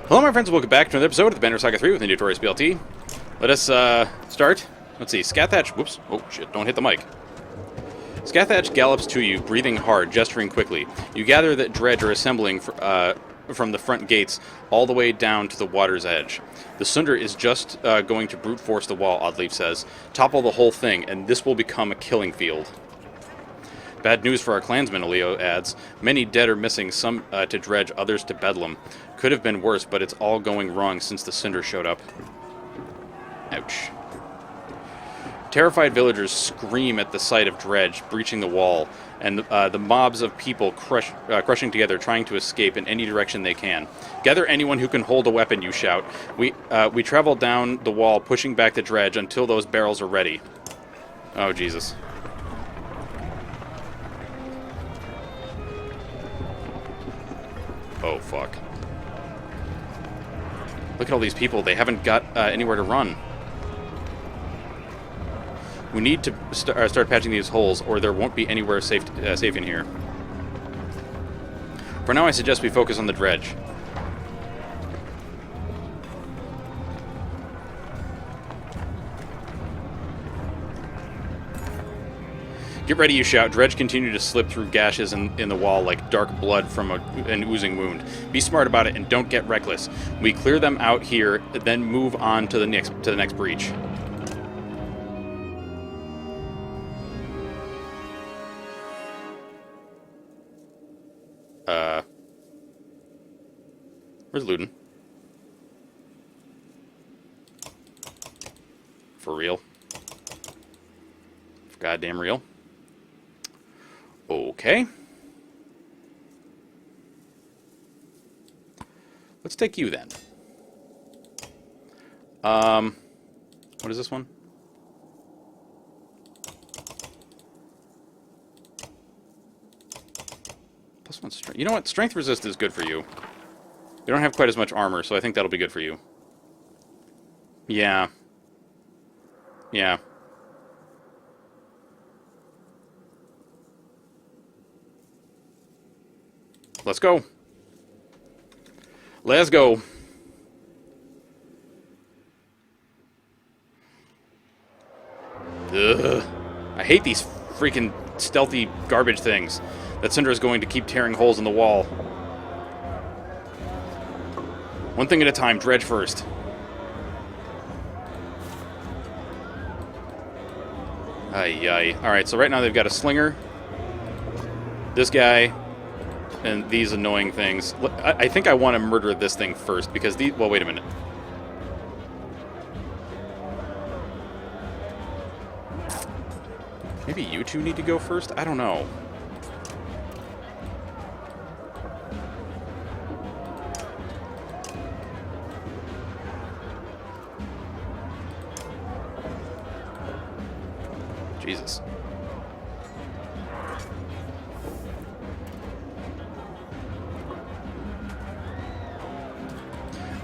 Hello my friends, welcome back to another episode of the Banner Saga 3 with the Notorious BLT. Let us start. Let's see, Scathatch, whoops, oh shit, don't hit the mic. Scathatch gallops to you, breathing hard, gesturing quickly. You gather that dredge are assembling from the front gates all the way down to the water's edge. The Sunder is just going to brute force the wall, Oddleaf says. Topple the whole thing, and this will become a killing field. Bad news for our clansmen, Leo adds. Many dead or missing, some to dredge, others to bedlam. Could have been worse, but it's all going wrong since the Cinder showed up. Ouch. Terrified villagers scream at the sight of dredge breaching the wall, and the mobs of people crushing together, trying to escape in any direction they can. Gather anyone who can hold a weapon, you shout. We travel down the wall, pushing back the dredge until those barrels are ready. Oh, Jesus. Oh, fuck. Look at all these people. They haven't got anywhere to run. We need to start patching these holes, or there won't be anywhere safe in here. For now, I suggest we focus on the dredge. Get ready, you shout. Dredge continue to slip through gashes in the wall like dark blood from an oozing wound. Be smart about it and don't get reckless. We clear them out here, then move on to the next breach. Where's Luden? For real? For goddamn real? Okay. Let's take you then. What is this one? +1 strength. You know what? Strength resist is good for you. You don't have quite as much armor, so I think that'll be good for you. Yeah. Yeah. Let's go. Let's go. Ugh. I hate these freaking stealthy garbage things. That Cinder is going to keep tearing holes in the wall. One thing at a time, dredge first. Ay. Alright, so right now they've got a slinger. This guy. And these annoying things. I think I want to murder this thing first, because these... Well, wait a minute. Maybe you two need to go first? I don't know. Jesus.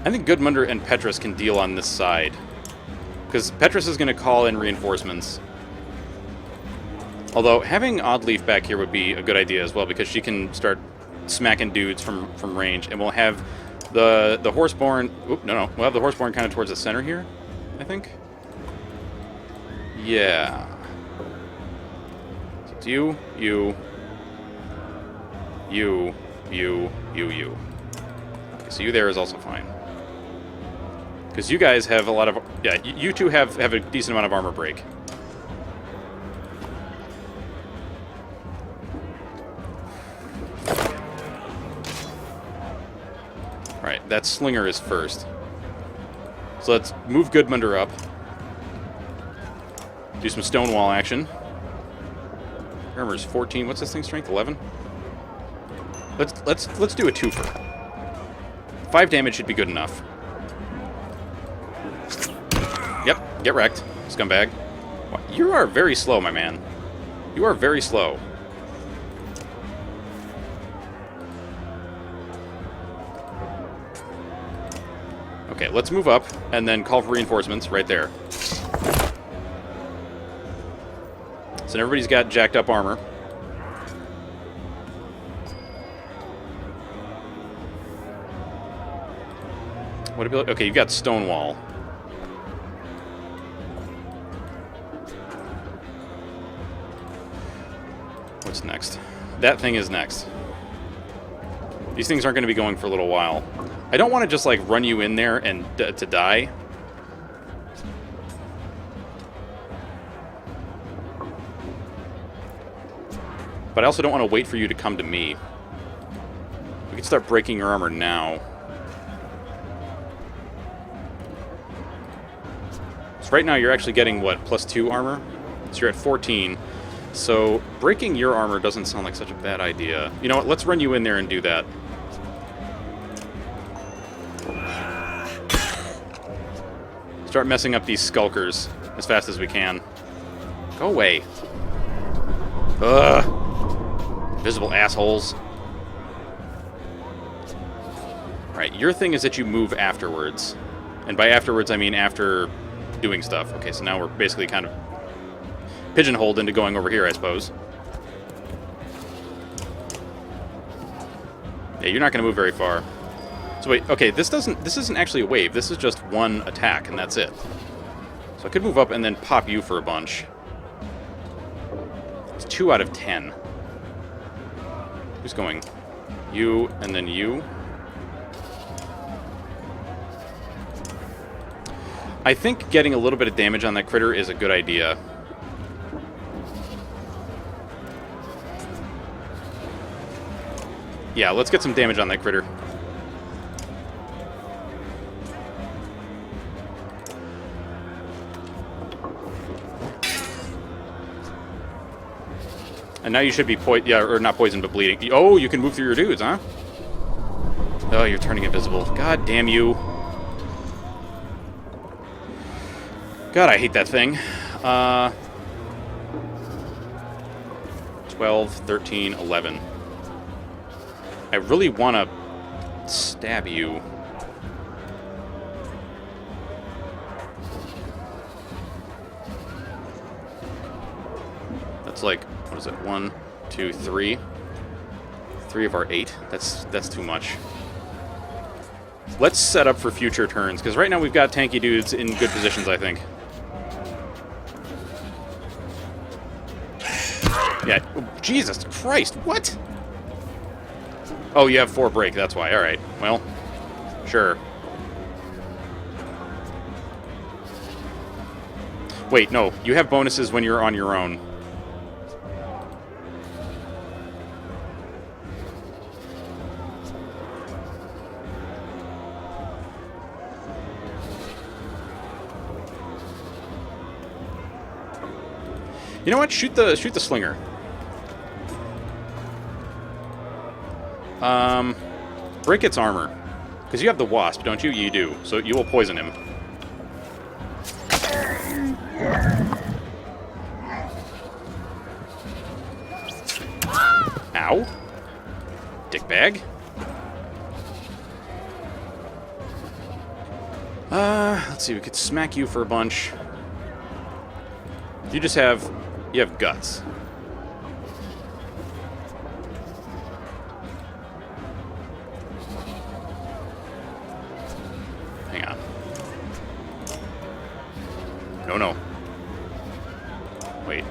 I think Gudmundur and Petrus can deal on this side. Because Petrus is going to call in reinforcements. Although, having Oddleaf back here would be a good idea as well, because she can start smacking dudes from range. And we'll have the Horseborn... Oop, no. We'll have the Horseborn kind of towards the center here, I think. Yeah. So it's you. Okay, so you there is also fine. Because you guys have a lot of... Yeah, you two have a decent amount of armor break. Alright, that slinger is first. So let's move Gudmundur up. Do some stonewall action. Armor's 14. What's this thing? Strength 11? Let's do a twofer. 5 damage should be good enough. Yep, get wrecked, scumbag. You are very slow, my man. You are very slow. Okay, let's move up and then call for reinforcements right there. So everybody's got jacked up armor. What ability? Okay, you've got Stonewall. What's next? That thing is next. These things aren't going to be going for a little while. I don't want to just, like, run you in there and to die. But I also don't want to wait for you to come to me. We can start breaking your armor now. So right now you're actually getting, what, +2 armor? So you're at 14. So breaking your armor doesn't sound like such a bad idea. You know what, let's run you in there and do that. Start messing up these skulkers as fast as we can. Go away. Ugh. Invisible assholes. Alright, your thing is that you move afterwards. And by afterwards, I mean after doing stuff. Okay, so now we're basically kind of pigeonholed into going over here, I suppose. Yeah, you're not going to move very far. So wait, okay, this isn't actually a wave. This is just one attack, and that's it. So I could move up and then pop you for a bunch. It's 2 out of 10. Who's going? You, and then you. I think getting a little bit of damage on that critter is a good idea. Yeah, let's get some damage on that critter. And now you should be not poisoned, but bleeding. Oh, you can move through your dudes, huh? Oh, you're turning invisible. God damn you. God, I hate that thing. 12, 13, 11. I really want to stab you. That's like, what is it? 1, 2, 3. 3 of our 8. That's too much. Let's set up for future turns, because right now we've got tanky dudes in good positions, I think. Yeah, oh, Jesus Christ, what? Oh, you have 4 break, that's why. Alright, well, sure. Wait, no, you have bonuses when you're on your own. You know what? Shoot the slinger. Break its armor. Because you have the wasp, don't you? You do. So you will poison him. Ow. Dickbag. Let's see. We could smack you for a bunch. You have guts. Hang on. No. Wait.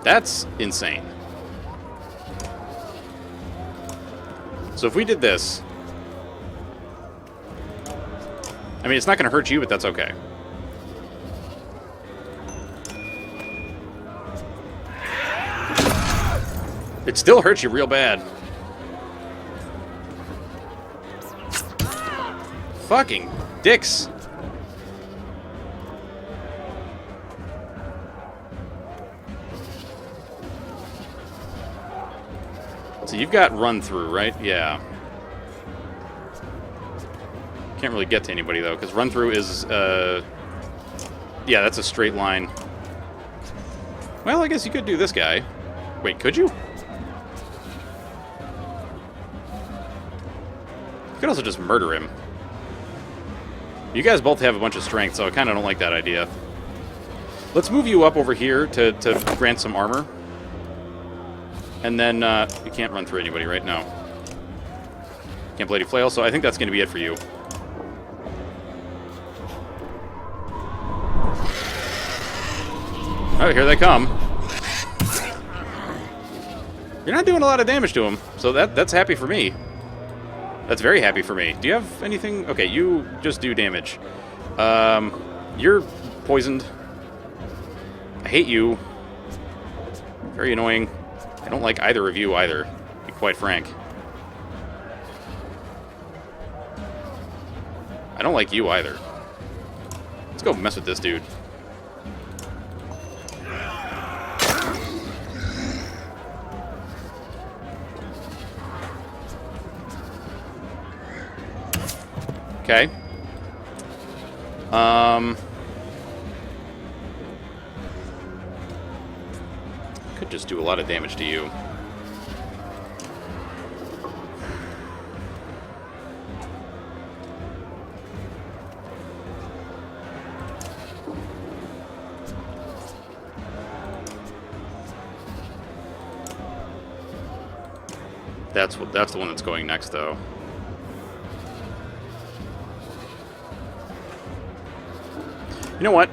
That's insane. So if we did this... I mean, it's not going to hurt you, but that's okay. It still hurts you real bad. Fucking dicks. So you've got run through, right? Yeah. Can't really get to anybody, though, because run through is, yeah, that's a straight line. Well, I guess you could do this guy. Wait, could you? You could also just murder him. You guys both have a bunch of strength, so I kind of don't like that idea. Let's move you up over here to grant some armor. And then, you can't run through anybody right now. Can't Bloody Flail, so I think that's going to be it for you. Oh, here they come. You're not doing a lot of damage to him, so that's happy for me. That's very happy for me. Do you have anything? Okay, you just do damage. You're poisoned. I hate you. Very annoying. I don't like either of you either, to be quite frank. I don't like you either. Let's go mess with this dude. Okay. Could just do a lot of damage to you. That's the one that's going next, though. You know what?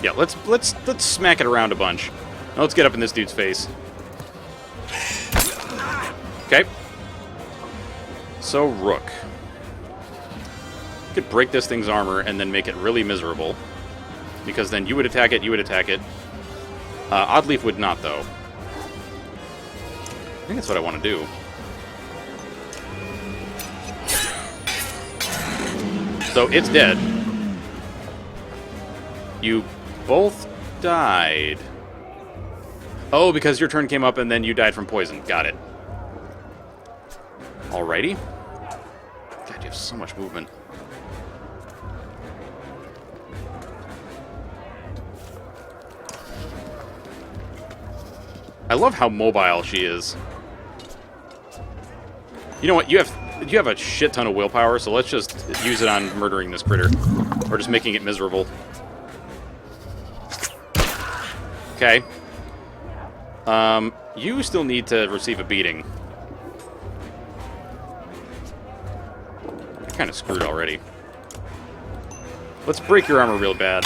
Yeah, let's smack it around a bunch. Now let's get up in this dude's face. Okay. So Rook. You could break this thing's armor and then make it really miserable. Because then you would attack it, you would attack it. Oddleaf would not, though. I think that's what I want to do. So it's dead. You both died. Oh, because your turn came up and then you died from poison. Got it. Alrighty. God, you have so much movement. I love how mobile she is. You know what? You have a shit ton of willpower, so let's just use it on murdering this critter. Or just making it miserable. Okay. You still need to receive a beating. You're kind of screwed already. Let's break your armor real bad.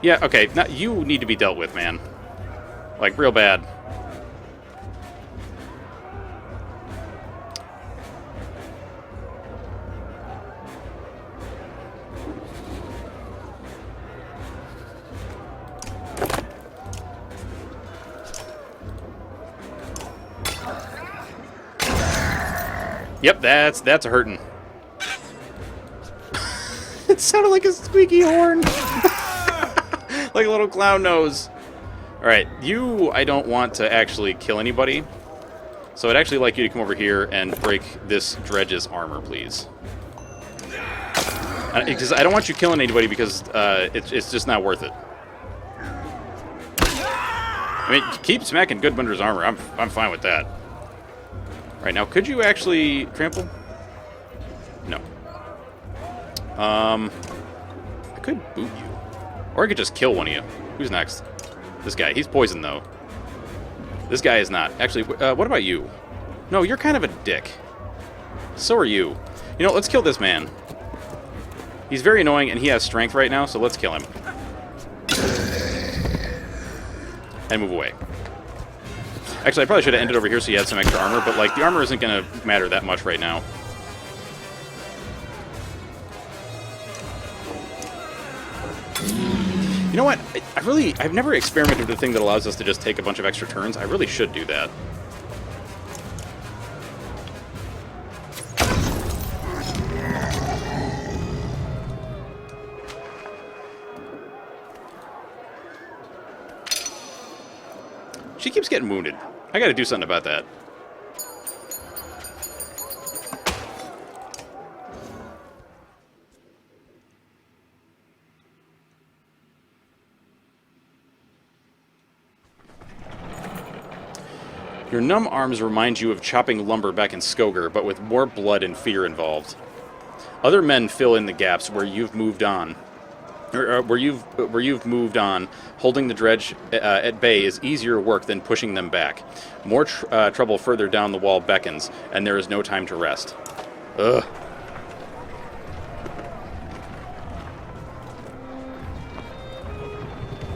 Yeah, okay. Now you need to be dealt with, man. Like, real bad. Yep, that's a hurtin'. It sounded like a squeaky horn. Like a little clown nose. Alright, you, I don't want to actually kill anybody. So I'd actually like you to come over here and break this dredge's armor, please. Because I don't want you killing anybody because it's just not worth it. I mean, keep smacking Goodbunder's armor. I'm fine with that. Right, now, could you actually trample? No. I could boot you. Or I could just kill one of you. Who's next? This guy. He's poisoned, though. This guy is not. Actually, what about you? No, you're kind of a dick. So are you. You know, let's kill this man. He's very annoying, and he has strength right now, so let's kill him. And move away. Actually, I probably should have ended over here so you had some extra armor, but, like, the armor isn't going to matter that much right now. You know what? I've never experimented with the thing that allows us to just take a bunch of extra turns. I really should do that. She keeps getting wounded. I gotta do something about that. Your numb arms remind you of chopping lumber back in Skoger, but with more blood and fear involved. Other men fill in the gaps where you've moved on. Where you've moved on. Holding the dredge at bay is easier work than pushing them back. More trouble further down the wall beckons, and there is no time to rest. Ugh.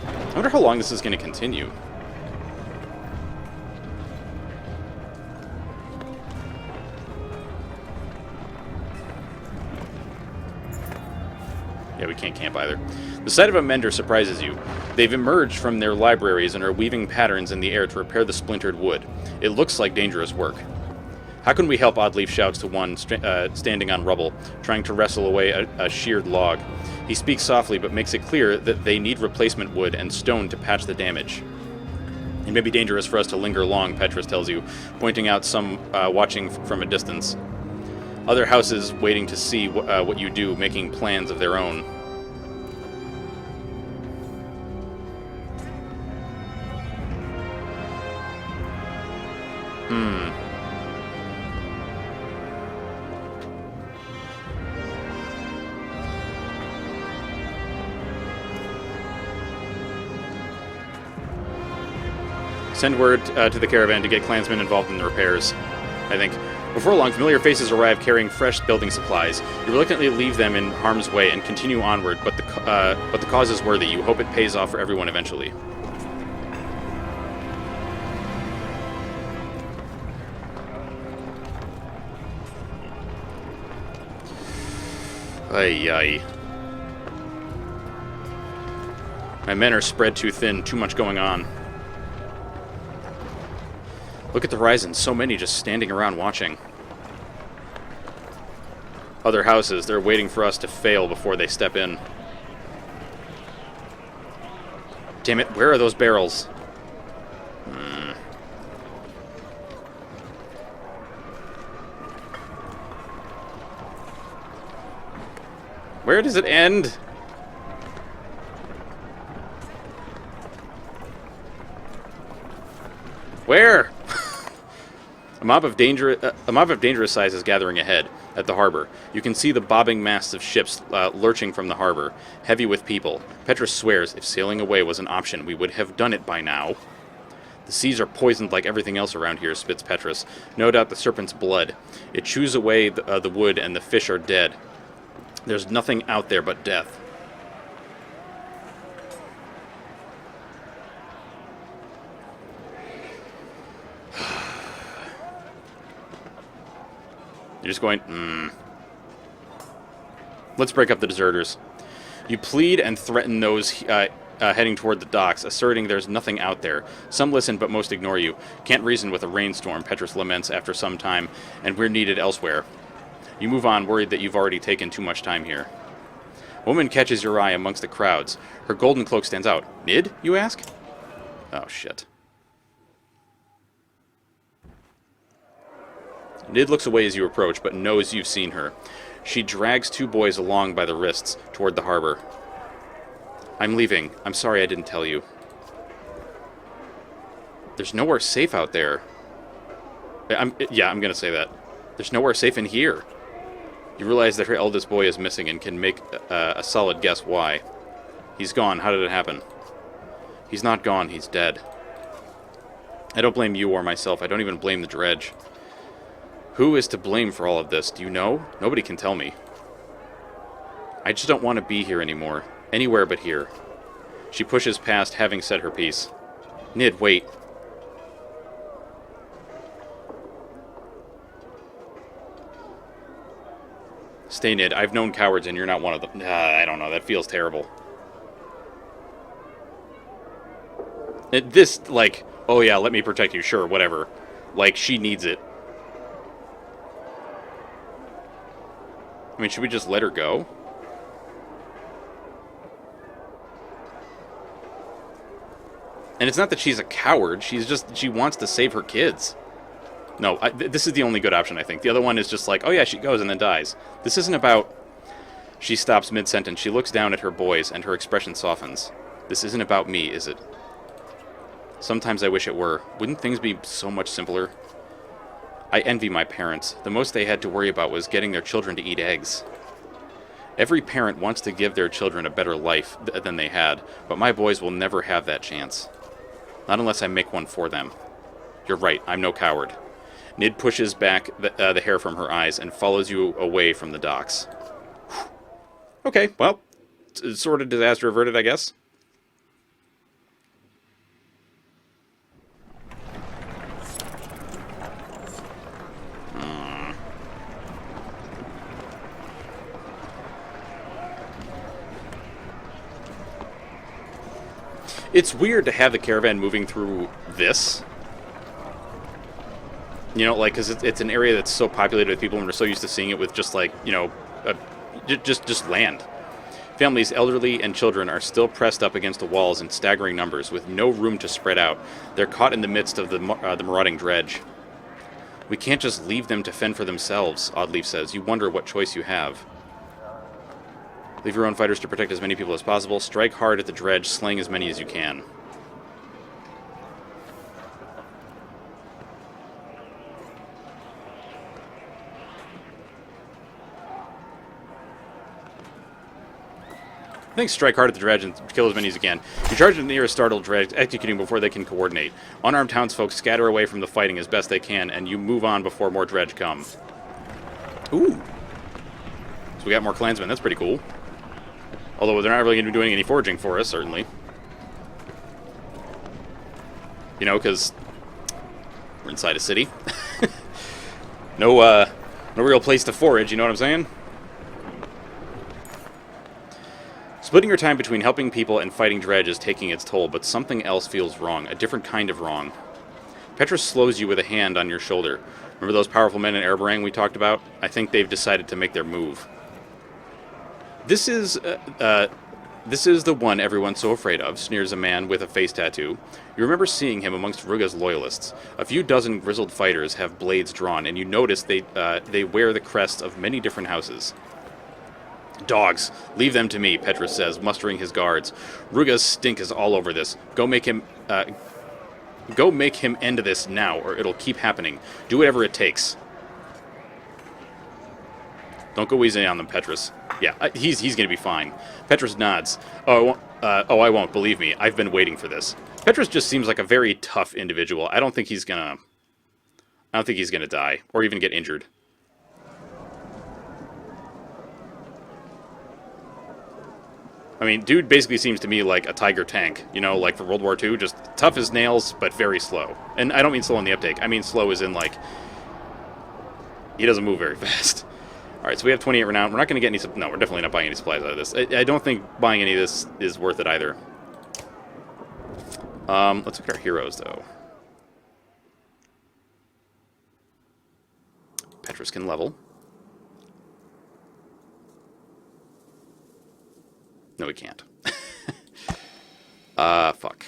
I wonder how long this is going to continue. Yeah, we can't camp either. The sight of a mender surprises you. They've emerged from their libraries and are weaving patterns in the air to repair the splintered wood. It looks like dangerous work. How can we help? Oddleaf shouts to one standing on rubble, trying to wrestle away a sheared log. He speaks softly, but makes it clear that they need replacement wood and stone to patch the damage. It may be dangerous for us to linger long, Petrus tells you, pointing out some watching from a distance. Other houses waiting to see what you do, making plans of their own. Send word to the caravan to get clansmen involved in the repairs, I think. Before long, familiar faces arrive carrying fresh building supplies. You reluctantly leave them in harm's way and continue onward, but the cause is worthy. You hope it pays off for everyone eventually. Ay, ay. My men are spread too thin, too much going on. Look at the horizon, so many just standing around watching. Other houses, they're waiting for us to fail before they step in. Damn it, where are those barrels? Where does it end? Where? A mob of dangerous size is gathering ahead at the harbor. You can see the bobbing masts of ships lurching from the harbor, heavy with people. Petrus swears if sailing away was an option, we would have done it by now. The seas are poisoned like everything else around here, spits Petrus. No doubt the serpent's blood. It chews away the wood and the fish are dead. There's nothing out there but death. You're just going, Let's break up the deserters. You plead and threaten those heading toward the docks, asserting there's nothing out there. Some listen, but most ignore you. Can't reason with a rainstorm, Petrus laments after some time, and we're needed elsewhere. You move on, worried that you've already taken too much time here. A woman catches your eye amongst the crowds. Her golden cloak stands out. Nid, you ask? Oh, shit. Nid looks away as you approach, but knows you've seen her. She drags two boys along by the wrists toward the harbor. I'm leaving. I'm sorry I didn't tell you. There's nowhere safe out there. I'm going to say that. There's nowhere safe in here. You realize that her eldest boy is missing and can make a solid guess why. He's gone. How did it happen? He's not gone. He's dead. I don't blame you or myself. I don't even blame the dredge. Who is to blame for all of this? Do you know? Nobody can tell me. I just don't want to be here anymore. Anywhere but here. She pushes past, having said her piece. Nid, wait. Stay, Nid. I've known cowards and you're not one of them. I don't know. That feels terrible. This, like, oh yeah, let me protect you. Sure, whatever. Like, she needs it. I mean, should we just let her go? And it's not that she's a coward. She wants to save her kids. No, this is the only good option, I think. The other one is just like, oh yeah, she goes and then dies. This isn't about... She stops mid-sentence. She looks down at her boys, and her expression softens. This isn't about me, is it? Sometimes I wish it were. Wouldn't things be so much simpler? I envy my parents. The most they had to worry about was getting their children to eat eggs. Every parent wants to give their children a better life than they had, but my boys will never have that chance. Not unless I make one for them. You're right, I'm no coward. Nid pushes back the hair from her eyes and follows you away from the docks. Okay, well, sort of disaster averted, I guess. It's weird to have the caravan moving through this. You know, like, because it's an area that's so populated with people and we're so used to seeing it with just, like, you know, just land. Families, elderly, and children are still pressed up against the walls in staggering numbers with no room to spread out. They're caught in the midst of the marauding dredge. We can't just leave them to fend for themselves, Oddleaf says. You wonder what choice you have. Leave your own fighters to protect as many people as possible. Strike hard at the dredge, slaying as many as you can. I think strike hard at the dredge and kill as many as you can. You charge the nearest startled dredge, executing before they can coordinate. Unarmed townsfolk scatter away from the fighting as best they can, and you move on before more dredge come. Ooh. So we got more clansmen. That's pretty cool. Although they're not really going to be doing any foraging for us, certainly. You know, because we're inside a city. No real place to forage, you know what I'm saying? Splitting your time between helping people and fighting dredge is taking its toll, but something else feels wrong, a different kind of wrong. Petrus slows you with a hand on your shoulder. Remember those powerful men in Erbarang we talked about? I think they've decided to make their move. This is the one everyone's so afraid of, sneers a man with a face tattoo. You remember seeing him amongst Rugga's loyalists. A few dozen grizzled fighters have blades drawn, and you notice they wear the crests of many different houses. Dogs, leave them to me, Petrus says, mustering his guards. Rugga's stink is all over this. Go make him end this now, or it'll keep happening. Do whatever it takes. Don't go easy on them, Petrus. Yeah, he's going to be fine. Petrus nods. I won't. Believe me, I've been waiting for this. Petrus just seems like a very tough individual. I don't think he's gonna die or even get injured. I mean, dude basically seems to me like a Tiger tank, you know, like for World War II, just tough as nails, but very slow. And I don't mean slow on the uptake. I mean slow as in, like, he doesn't move very fast. All right, so we have 28 renown. We're not going to get any... No, we're definitely not buying any supplies out of this. I don't think buying any of this is worth it either. Let's look at our heroes, though. Petrus can level. No, he can't. Fuck.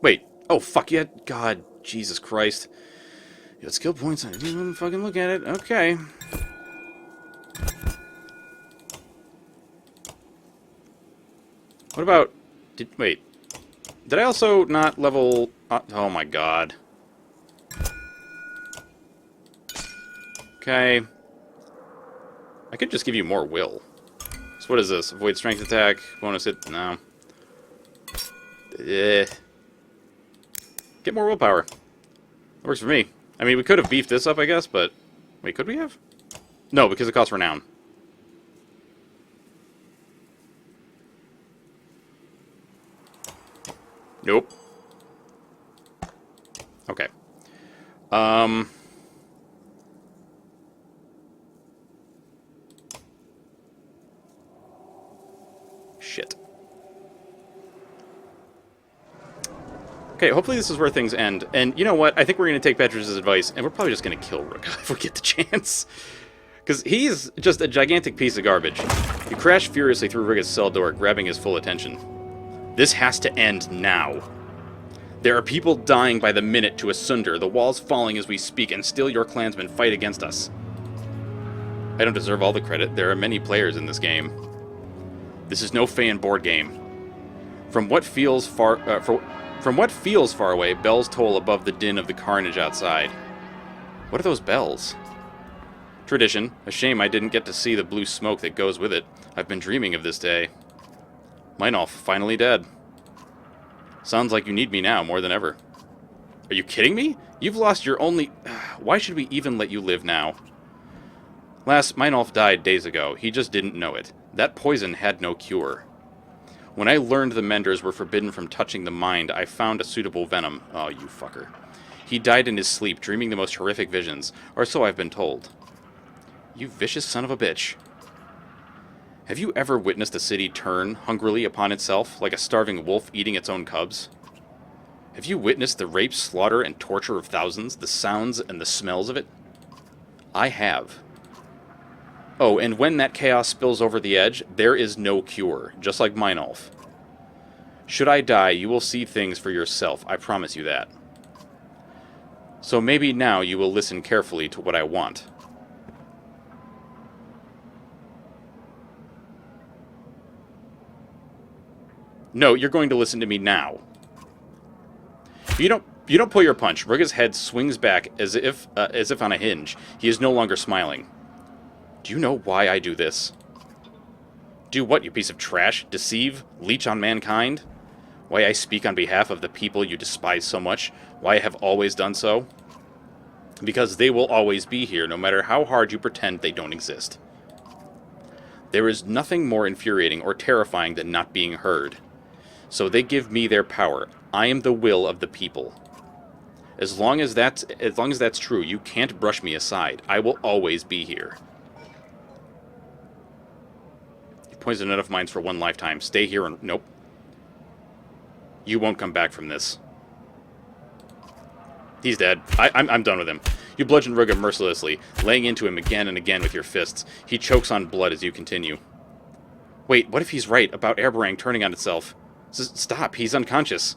Wait. Oh, fuck yeah. God, Jesus Christ. You got skill points. I didn't even fucking look at it. Okay. What about... Wait. Did I also not level... oh my god. Okay. I could just give you more will. So what is this? Avoid strength attack. Bonus hit. No. Get more willpower. That works for me. I mean, we could have beefed this up, I guess, but... Wait, could we have? No, because it costs renown. Nope. Okay. Shit. Okay, hopefully this is where things end. And you know what? I think we're going to take Petrus' advice, and we're probably just going to kill Rugga if we get the chance. Because he's just a gigantic piece of garbage. You crash furiously through Rugga's cell door, grabbing his full attention. This has to end now. There are people dying by the minute to asunder, the walls falling as we speak, and still your clansmen fight against us. I don't deserve all the credit. There are many players in this game. This is no fan board game. From what feels far away, bells toll above the din of the carnage outside. What are those bells? Tradition. A shame I didn't get to see the blue smoke that goes with it. I've been dreaming of this day. Meinolf, finally dead. Sounds like you need me now more than ever. Are you kidding me? You've lost your only... Why should we even let you live now? Last, Meinolf died days ago. He just didn't know it. That poison had no cure. When I learned the menders were forbidden from touching the mind, I found a suitable venom. Oh, you fucker. He died in his sleep, dreaming the most horrific visions, or so I've been told. You vicious son of a bitch. Have you ever witnessed a city turn hungrily upon itself, like a starving wolf eating its own cubs? Have you witnessed the rape, slaughter, and torture of thousands, the sounds and the smells of it? I have. Oh, and when that chaos spills over the edge, there is no cure, just like Meinolf. Should I die, you will see things for yourself, I promise you that. So maybe now you will listen carefully to what I want. No, you're going to listen to me now. You don't pull your punch. Rugga's head swings back as if on a hinge. He is no longer smiling. Do you know why I do this? Do what, you piece of trash? Deceive? Leech on mankind? Why I speak on behalf of the people you despise so much? Why I have always done so? Because they will always be here, no matter how hard you pretend they don't exist. There is nothing more infuriating or terrifying than not being heard. So they give me their power. I am the will of the people. As long as that's true, you can't brush me aside. I will always be here. You poisoned enough minds for one lifetime. Stay here and... Nope. You won't come back from this. He's dead. I'm done with him. You bludgeon Rugga mercilessly, laying into him again and again with your fists. He chokes on blood as you continue. Wait, what if he's right about Airbarang turning on itself? Stop, he's unconscious.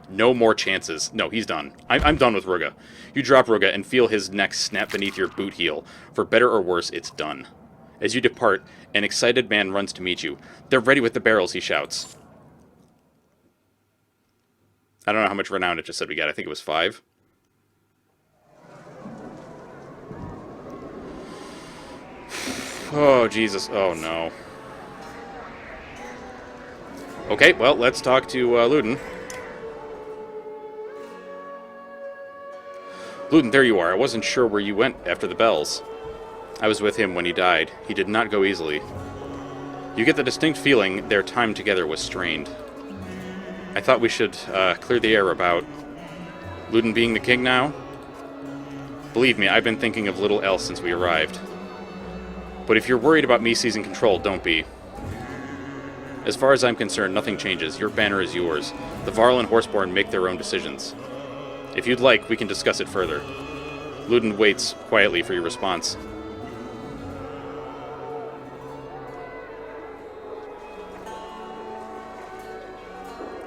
No more chances. No, he's done. I'm done with Rugga. You drop Rugga and feel his neck snap beneath your boot heel. For better or worse, it's done. As you depart, an excited man runs to meet you. They're ready with the barrels, he shouts. I don't know how much renown it just said we got. I think it was 5. Oh, Jesus. Oh, no. Okay, well, let's talk to Luden. Luden, there you are. I wasn't sure where you went after the bells. I was with him when he died. He did not go easily. You get the distinct feeling their time together was strained. I thought we should clear the air about Luden being the king now. Believe me, I've been thinking of little else since we arrived. But if you're worried about me seizing control, don't be. As far as I'm concerned, nothing changes. Your banner is yours. The Varl and Horseborn make their own decisions. If you'd like, we can discuss it further. Luden waits quietly for your response.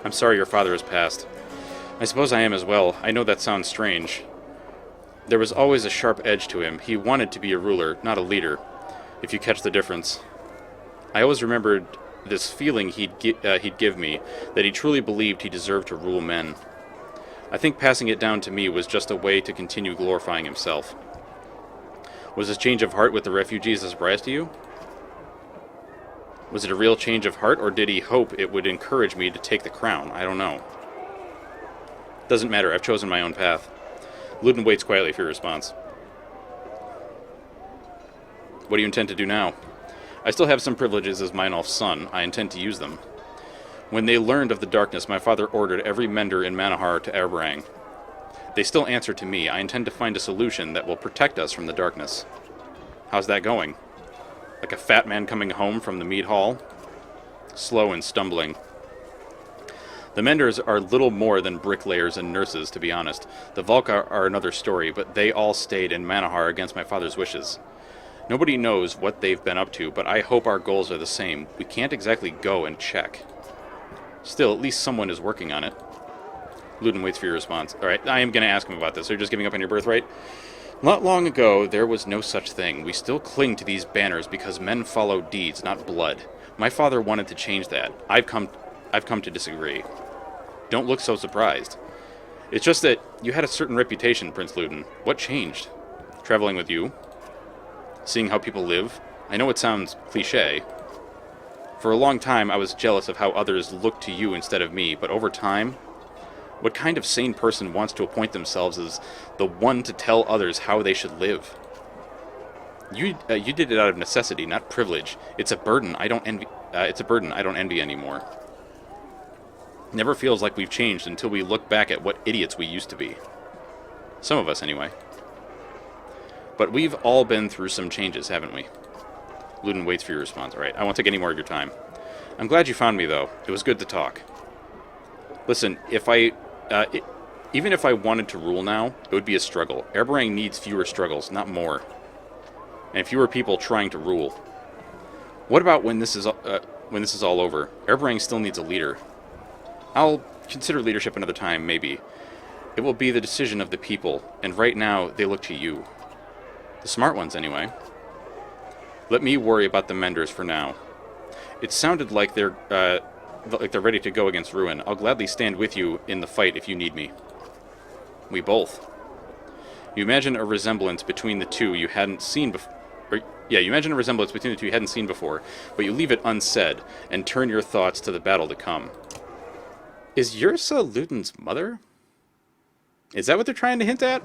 I'm sorry your father has passed. I suppose I am as well. I know that sounds strange. There was always a sharp edge to him. He wanted to be a ruler, not a leader, if you catch the difference. I always remembered this feeling he'd give me, that he truly believed he deserved to rule men. I think passing it down to me was just a way to continue glorifying himself. Was his change of heart with the refugees a surprise to you? Was it a real change of heart, or did he hope it would encourage me to take the crown? I don't know. Doesn't matter, I've chosen my own path. Luden waits quietly for your response. What do you intend to do now? I still have some privileges as Meinolf's son. I intend to use them. When they learned of the darkness, my father ordered every mender in Manahar to Airbarang. They still answer to me. I intend to find a solution that will protect us from the darkness. How's that going? Like a fat man coming home from the mead hall? Slow and stumbling. The menders are little more than bricklayers and nurses, to be honest. The Valka are another story, but they all stayed in Manahar against my father's wishes. Nobody knows what they've been up to, but I hope our goals are the same. We can't exactly go and check. Still, at least someone is working on it. Luden waits for your response. Alright, I am going to ask him about this. Are you just giving up on your birthright? Not long ago, there was no such thing. We still cling to these banners because men follow deeds, not blood. My father wanted to change that. I've come to disagree. Don't look so surprised. It's just that you had a certain reputation, Prince Luden. What changed? traveling with you, seeing how people live. I know it sounds cliche. For a long time, I was jealous of how others looked to you instead of me, but over time, what kind of sane person wants to appoint themselves as the one to tell others how they should live? You did it out of necessity, not privilege. It's a burden I don't envy. It's a burden I don't envy anymore. Never feels like we've changed until we look back at what idiots we used to be. Some of us, anyway. But we've all been through some changes, haven't we? Ludin waits for your response. All right, I won't take any more of your time. I'm glad you found me, though. It was good to talk. Listen, even if I wanted to rule now, it would be a struggle. Airbrang needs fewer struggles, not more. And fewer people trying to rule. What about when this is all over? Airbrang still needs a leader. I'll consider leadership another time, maybe. It will be the decision of the people, and right now they look to you. The smart ones, anyway. Let me worry about the menders for now. It sounded like they're ready to go against Ruin. I'll gladly stand with you in the fight if you need me. We both. You imagine a resemblance between the two you hadn't seen before. You imagine a resemblance between the two you hadn't seen before, but you leave it unsaid and turn your thoughts to the battle to come. Is Yrsa Ludin's mother? Is that what they're trying to hint at?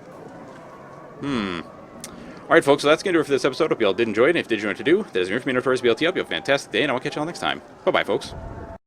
Alright, folks, so that's going to do it for this episode. Hope you all did enjoy it. And if you did, you know what to do. That is going to be Notorious BLT. Hope you have a fantastic day, and I will catch you all next time. Bye-bye, folks.